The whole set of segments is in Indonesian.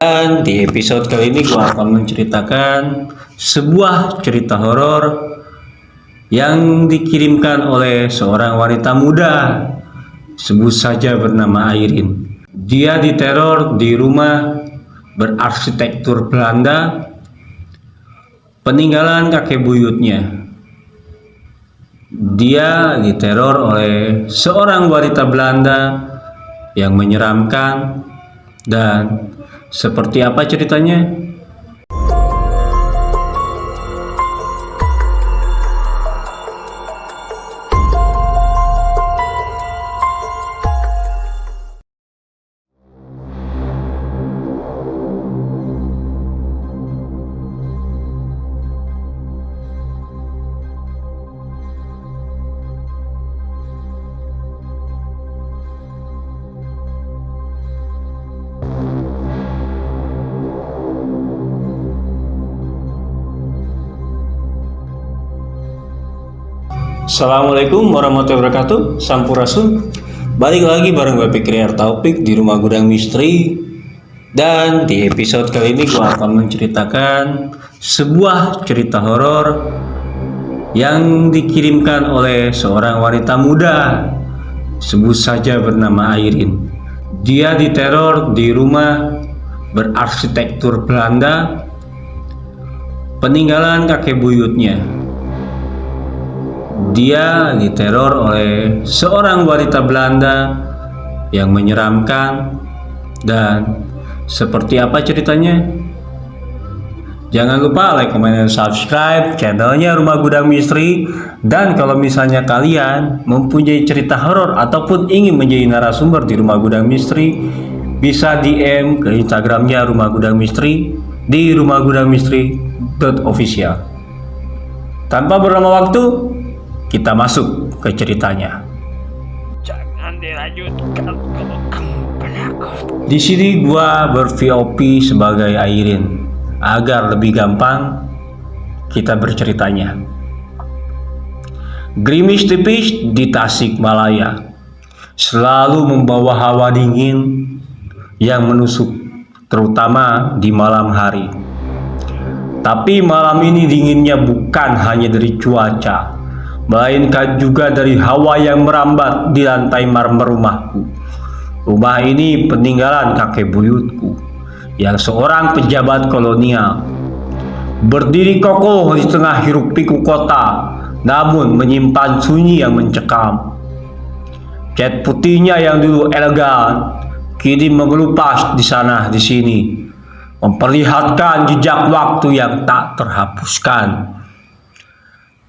Dan di episode kali ini gue akan menceritakan sebuah cerita horor yang dikirimkan oleh seorang wanita muda, sebut saja bernama Airin. Dia diteror di rumah berarsitektur Belanda, peninggalan kakek buyutnya. Dia diteror oleh seorang wanita Belanda yang menyeramkan. Dan seperti apa ceritanya? Assalamualaikum warahmatullahi wabarakatuh. Sampurasun. Balik lagi bareng gue Fikriar Taufik di Rumah Gudang Misteri. Dan di episode kali ini gue akan menceritakan sebuah cerita horor yang dikirimkan oleh seorang wanita muda, sebut saja bernama Airin. Dia diteror di rumah berarsitektur Belanda, peninggalan kakek buyutnya. Dia diteror oleh seorang wanita Belanda yang menyeramkan. Dan seperti apa ceritanya? Jangan lupa like, comment, dan subscribe channelnya Rumah Gudang Misteri. Dan kalau misalnya kalian mempunyai cerita horor ataupun ingin menjadi narasumber di Rumah Gudang Misteri, bisa DM ke Instagramnya Rumah Gudang Misteri di rumahgudangmisteri.official. Tanpa berlama waktu, kita masuk ke ceritanya. Jangan dilanjutkan kalau kamu penakut. Di sini gua ber-VOP sebagai Airin agar lebih gampang kita berceritanya. Gerimis tipis di Tasikmalaya selalu membawa hawa dingin yang menusuk, terutama di malam hari. Tapi malam ini dinginnya bukan hanya dari cuaca, melainkan juga dari hawa yang merambat di lantai marmer rumahku. Rumah ini peninggalan kakek buyutku yang seorang pejabat kolonial. Berdiri kokoh di tengah hiruk pikuk kota, namun menyimpan sunyi yang mencekam. Cat putihnya yang dulu elegan, kini mengelupas di sana di sini, memperlihatkan jejak waktu yang tak terhapuskan.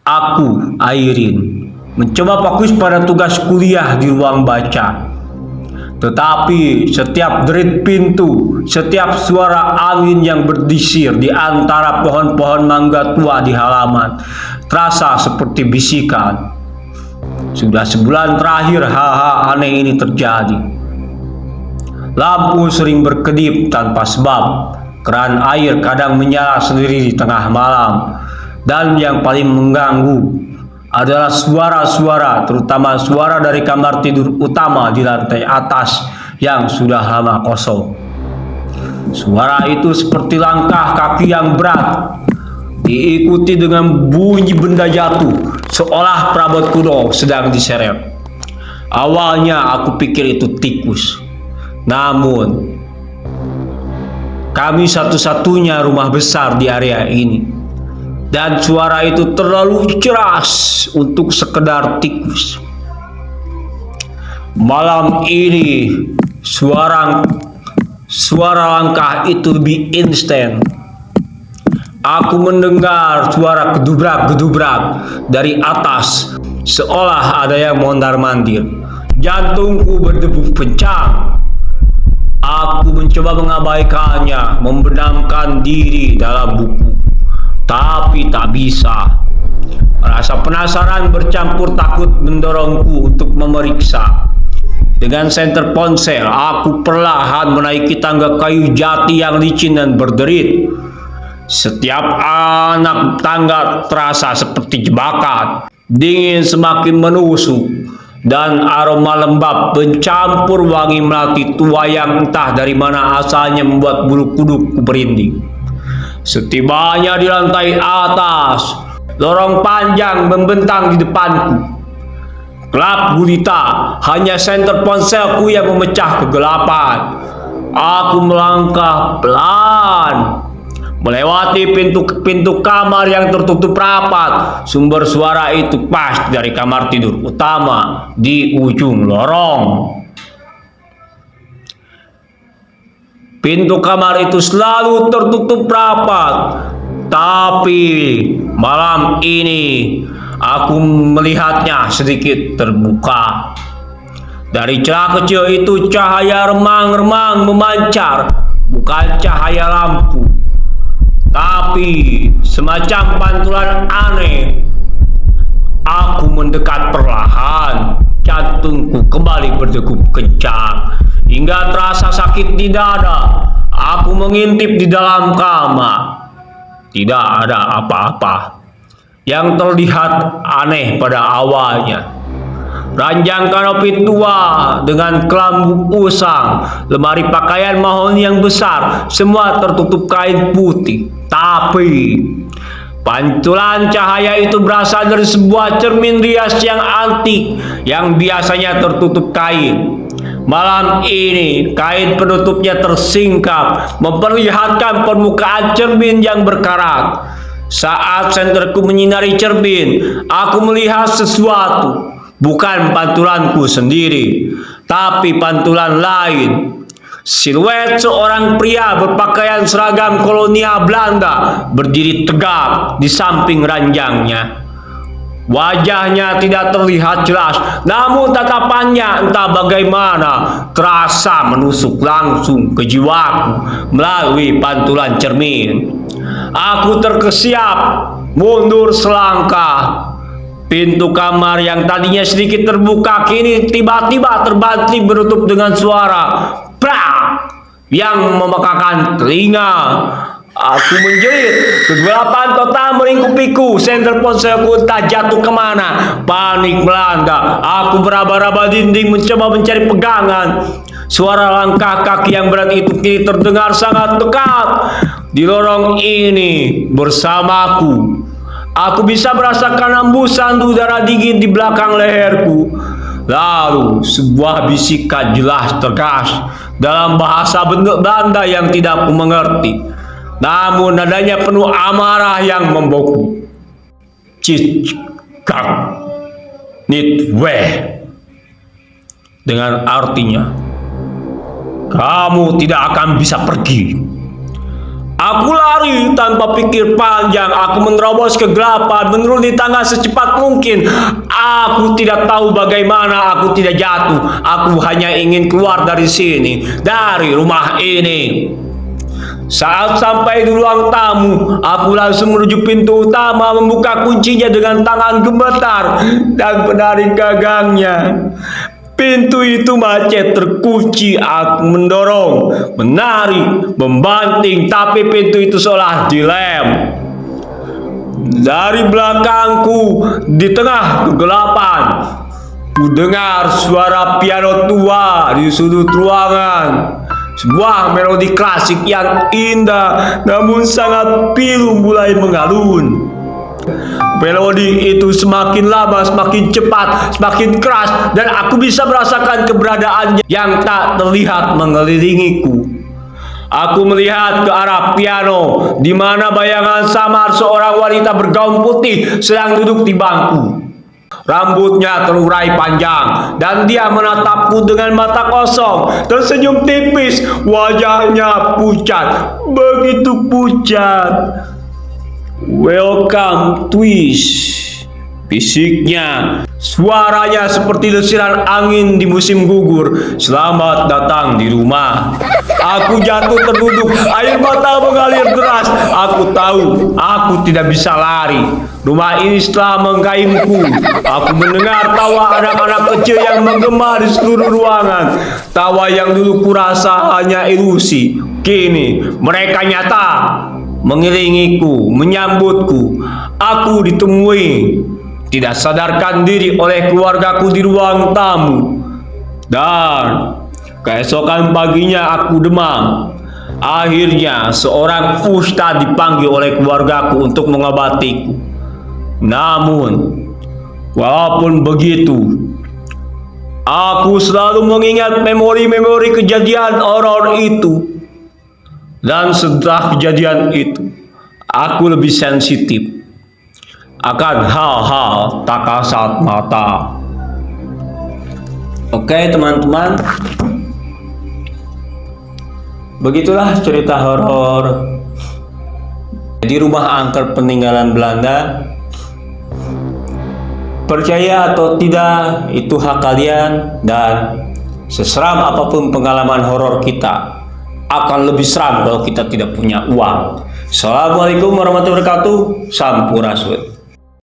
Aku, Airin, mencoba fokus pada tugas kuliah di ruang baca. Tetapi setiap derit pintu, setiap suara angin yang berdisir di antara pohon-pohon mangga tua di halaman terasa seperti bisikan. Sudah sebulan terakhir hal-hal aneh ini terjadi. Lampu sering berkedip tanpa sebab, keran air kadang menyala sendiri di tengah malam. Dan yang paling mengganggu adalah suara-suara, terutama suara dari kamar tidur utama di lantai atas yang sudah lama kosong. Suara itu seperti langkah kaki yang berat, diikuti dengan bunyi benda jatuh, seolah perabot kuno sedang diseret. Awalnya aku pikir itu tikus, namun kami satu-satunya rumah besar di area ini. Dan suara itu terlalu keras untuk sekedar tikus. Malam ini suara langkah itu lebih instan. Aku mendengar suara gedubrak-gedubrak dari atas, seolah ada yang mondar-mandir. Jantungku berdebu kencang. Aku mencoba mengabaikannya, membenamkan diri dalam buku. Tapi tak bisa. Rasa penasaran bercampur takut mendorongku untuk memeriksa. Dengan senter ponsel, aku perlahan menaiki tangga kayu jati yang licin dan berderit. Setiap anak tangga terasa seperti jebakan. Dingin semakin menusuk. dan aroma lembab bercampur wangi melati tua yang entah dari mana asalnya membuat bulu kudukku berinding. Setibanya di lantai atas, lorong panjang membentang di depanku. Gelap gulita, hanya senter ponselku yang memecah kegelapan. Aku melangkah pelan melewati pintu kamar yang tertutup rapat. Sumber suara itu pas dari kamar tidur utama di ujung lorong. Pintu kamar itu selalu tertutup rapat, tapi malam ini aku melihatnya sedikit terbuka. Dari celah kecil itu cahaya remang-remang memancar, bukan cahaya lampu, tapi semacam pantulan aneh. Aku mendekat perlahan, jantungku kembali berdegup kencang, hingga terasa sakit di dada. Aku mengintip di dalam kamar. Tidak ada apa-apa yang terlihat aneh pada awalnya. Ranjang kanopi tua dengan kelambu usang, lemari pakaian mahoni yang besar, semua tertutup kain putih. Tapi pantulan cahaya itu berasal dari sebuah cermin rias yang antik yang biasanya tertutup kain. Malam ini kain penutupnya tersingkap, memperlihatkan permukaan cermin yang berkarat. Saat senterku menyinari cermin, aku melihat sesuatu. Bukan pantulanku sendiri, tapi pantulan lain. Siluet seorang pria berpakaian seragam kolonial Belanda berdiri tegak di samping ranjangnya. Wajahnya tidak terlihat jelas, namun tatapannya entah bagaimana terasa menusuk langsung ke jiwaku melalui pantulan cermin. Aku terkesiap mundur selangkah. Pintu kamar yang tadinya sedikit terbuka kini tiba-tiba terbanting menutup dengan suara prak yang memekakan telinga. Aku menjerit, kegelapan total melingkupiku. Senter ponselku entah jatuh kemana. Panik melanda. Aku meraba-raba dinding mencoba mencari pegangan. Suara langkah kaki yang berat itu kini terdengar sangat dekat di lorong ini bersamaku. Aku bisa merasakan hembusan udara dingin di belakang leherku. Lalu sebuah bisikan jelas tegas dalam bahasa Belanda yang tidak aku mengerti, namun nadanya penuh amarah yang membeku. Cicak nitwe, dengan artinya kamu tidak akan bisa pergi. Aku lari tanpa pikir panjang. Aku menerobos kegelapan, menuruni tangga secepat mungkin. Aku tidak tahu bagaimana aku tidak jatuh. Aku hanya ingin keluar dari sini, dari rumah ini. Saat sampai di ruang tamu, aku langsung menuju pintu utama, membuka kuncinya dengan tangan gemetar dan menarik gagangnya. Pintu itu macet terkunci. Aku mendorong, menarik, membanting, tapi pintu itu seolah dilem. Dari belakangku, di tengah kegelapan, ku dengar suara piano tua di sudut ruangan. Sebuah melodi klasik yang indah namun sangat pilu mulai mengalun. Melodi itu semakin lama semakin cepat, semakin keras, dan aku bisa merasakan keberadaannya yang tak terlihat mengelilingiku. Aku melihat ke arah piano, di mana bayangan samar seorang wanita bergaun putih sedang duduk di bangku. Rambutnya terurai panjang, dan dia menatapku dengan mata kosong, tersenyum tipis. Wajahnya pucat, begitu pucat. Welcome twist, bisiknya. Suaranya seperti desiran angin di musim gugur. Selamat datang di rumah. Aku jatuh terduduk, air mata mengalir deras. Aku tahu aku tidak bisa lari. Rumah ini telah menggayungku. Aku mendengar tawa anak-anak kecil yang menggema di seluruh ruangan. Tawa yang dulu kurasa hanya ilusi, kini mereka nyata, mengiringiku, menyambutku. Aku ditemui tidak sadarkan diri oleh keluargaku di ruang tamu. Dan keesokan paginya aku demam. Akhirnya seorang ustadz dipanggil oleh keluargaku untuk mengobatiku. Namun, walaupun begitu, aku selalu mengingat memori-memori kejadian horor itu. Dan setelah kejadian itu, aku lebih sensitif akan hal-hal tak kasat mata. Oke teman-teman, begitulah cerita horor di rumah angker peninggalan Belanda. Percaya atau tidak, itu hak kalian, dan seseram apapun pengalaman horor kita, akan lebih seram kalau kita tidak punya uang. Assalamualaikum warahmatullahi wabarakatuh. Sampurasun.